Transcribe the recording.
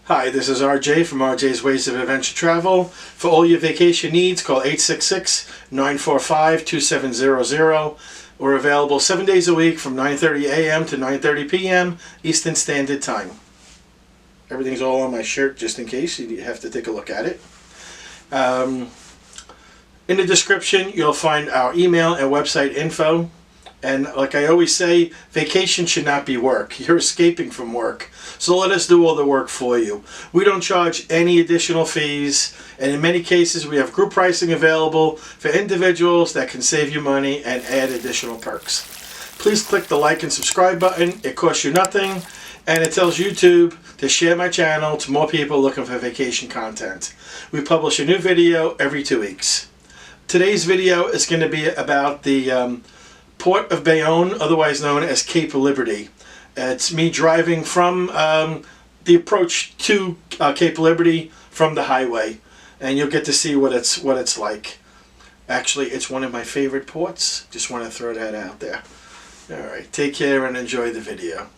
Hi, this is RJ from RJ's Ways of Adventure Travel. For all your vacation needs, call 866-945-2700. We're available 7 days a week from 9:30 a.m. to 9:30 p.m. Eastern Standard Time. Everything's all on my shirt just in case you have to take a look at it. In the description, you'll find our email and website info. And like I always say, vacation should not be work. You're escaping from work. So let us do all the work for you. We don't charge any additional fees. And in many cases, we have group pricing available for individuals that can save you money and add additional perks. Please click the like and subscribe button. It costs you nothing. And it tells YouTube to share my channel to more people looking for vacation content. We publish a new video every 2 weeks. Today's video is going to be about the Port of Bayonne, otherwise known as Cape Liberty. It's me driving from the approach to Cape Liberty from the highway, and you'll get to see what it's like. Actually, it's one of my favorite ports. Just want to throw that out there. All right, take care and enjoy the video.